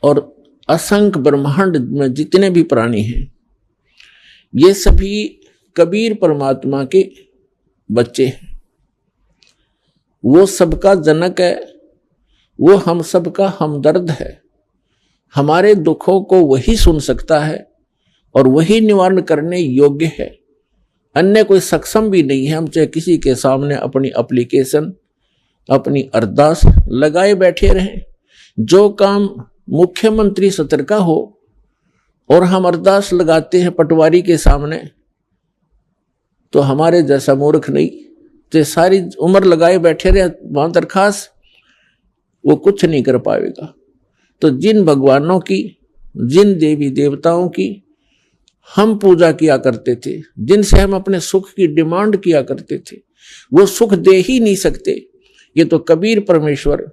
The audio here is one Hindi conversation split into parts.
और असंख्य ब्रह्मांड में जितने भी प्राणी हैं, ये सभी कबीर परमात्मा के बच्चे हैं। वो सबका जनक है, वो हम सबका हमदर्द है। हमारे दुखों को वही सुन सकता है और वही निवारण करने योग्य है। अन्य कोई सक्षम भी नहीं है। हम चाहे किसी के सामने अपनी एप्लीकेशन, अपनी अरदास लगाए बैठे रहें, जो काम मुख्यमंत्री स्तर का हो और हम अरदास लगाते हैं पटवारी के सामने, तो हमारे जैसा मूर्ख नहीं, तो सारी उम्र लगाए बैठे रहे वहां दरखास्त, वो कुछ नहीं कर पाएगा। तो जिन भगवानों की, जिन देवी देवताओं की हम पूजा किया करते थे, जिनसे हम अपने सुख की डिमांड किया करते थे, वो सुख दे ही नहीं सकते। ये तो कबीर परमेश्वर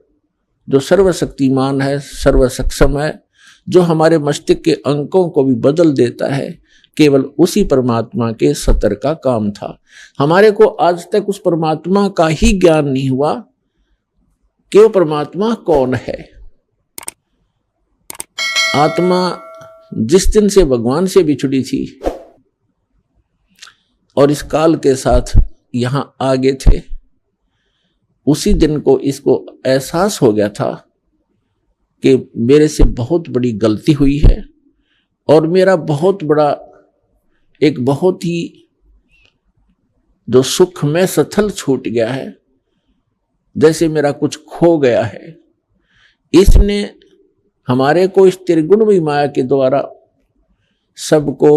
जो सर्वशक्तिमान है, सर्वसक्षम है, जो हमारे मस्तिष्क के अंकों को भी बदल देता है, केवल उसी परमात्मा के सतर का काम था। हमारे को आज तक उस परमात्मा का ही ज्ञान नहीं हुआ कि वो परमात्मा कौन है। आत्मा जिस दिन से भगवान से बिछड़ी थी और इस काल के साथ यहां आगे थे, उसी दिन को इसको एहसास हो गया था कि मेरे से बहुत बड़ी गलती हुई है और मेरा बहुत बड़ा, एक बहुत ही जो सुख में सथल छूट गया है, जैसे मेरा कुछ खो गया है। इसने हमारे को इस त्रिगुणमयी माया के द्वारा सबको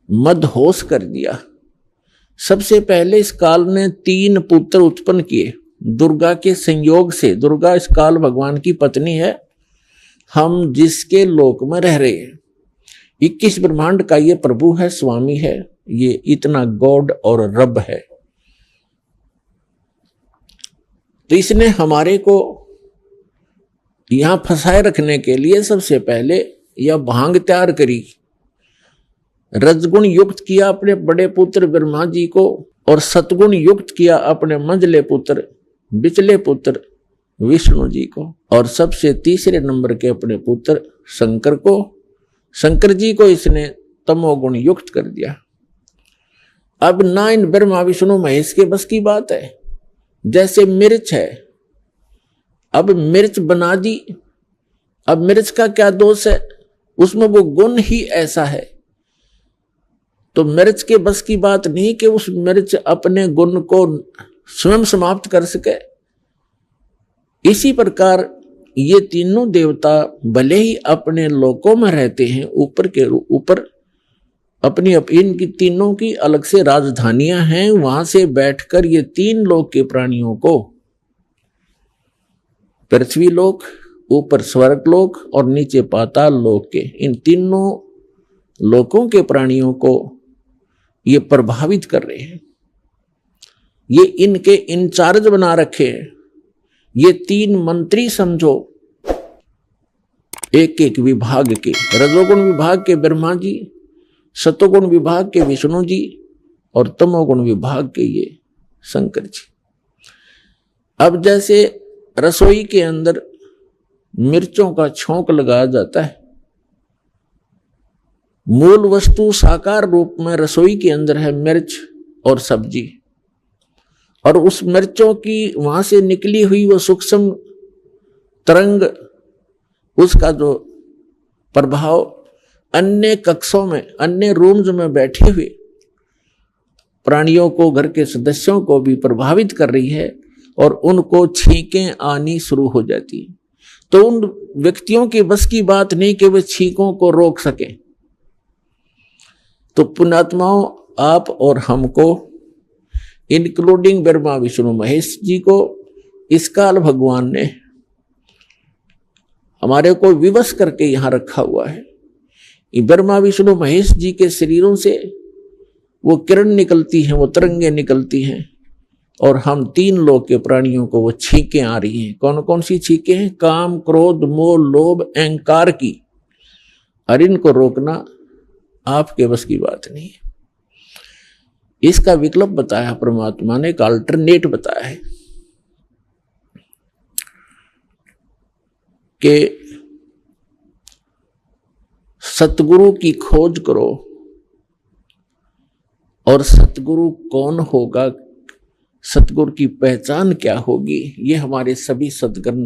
मदहोश कर दिया। सबसे पहले इस काल ने 3 पुत्र उत्पन्न किए दुर्गा के संयोग से। दुर्गा इस काल भगवान की पत्नी है, हम जिसके लोक में रह रहे हैं। 21 ब्रह्मांड का ये प्रभु है, स्वामी है, ये इतना गॉड और रब है। तो इसने हमारे को यहां फंसाए रखने के लिए सबसे पहले यह भांग तैयार करी, रजगुण युक्त किया अपने बड़े पुत्र ब्रह्मा जी को और सतगुण युक्त किया अपने मंझले पुत्र, बिचले पुत्र विष्णु जी को, और सबसे तीसरे नंबर के अपने पुत्र शंकर को, शंकर जी को इसने तमोगुण युक्त कर दिया। अब ना इन ब्रह्मा विष्णु महेश के बस की बात है। जैसे मिर्च है, अब मिर्च बना दी, अब मिर्च का क्या दोष है, उसमें वो गुण ही ऐसा है। तो मिर्च के बस की बात नहीं कि उस मिर्च अपने गुण को स्वयं समाप्त कर सके। इसी प्रकार ये तीनों देवता भले ही अपने लोकों में रहते हैं, ऊपर के ऊपर अपनी इनकी तीनों की अलग से राजधानियां हैं, वहां से बैठकर ये 3 लोक के प्राणियों को, पृथ्वी लोक, ऊपर स्वर्ग लोक और नीचे पाताल लोक के, इन तीनों लोकों के प्राणियों को ये प्रभावित कर रहे हैं। ये इनके इंचार्ज बना रखे हैं। ये 3 मंत्री समझो, एक एक विभाग के, रजोगुण विभाग के ब्रह्मा जी, सतोगुण विभाग के विष्णु जी और तमोगुण विभाग के ये शंकर जी। अब जैसे रसोई के अंदर मिर्चों का छोंक लगाया जाता है, मूल वस्तु साकार रूप में रसोई के अंदर है मिर्च और सब्जी, और उस मिर्चों की वहां से निकली हुई वो सूक्ष्म तरंग, उसका जो प्रभाव अन्य कक्षों में, अन्य रूम्स में बैठे हुए प्राणियों को, घर के सदस्यों को भी प्रभावित कर रही है और उनको छींकें आनी शुरू हो जाती है। तो उन व्यक्तियों की बस की बात नहीं कि वे छींकों को रोक सकें। तो पुण्यात्माओं, आप और हमको, इंक्लूडिंग ब्रह्मा विष्णु महेश जी को, इस काल भगवान ने हमारे को विवश करके यहां रखा हुआ है। ब्रह्मा विष्णु महेश जी के शरीरों से वो किरण निकलती हैं, वो तरंगे निकलती हैं, और हम 3 लोक के प्राणियों को वो छींकें आ रही हैं। कौन कौन सी छींकें हैं? काम, क्रोध, मोह, लोभ, अहंकार की। और इनको रोकना आपके बस की बात नहीं है। इसका विकल्प बताया परमात्मा ने, एक अल्टरनेट बताया है। कि सतगुरु की खोज करो और सतगुरु कौन होगा, सतगुरु की पहचान क्या होगी, ये हमारे सभी सदगुरु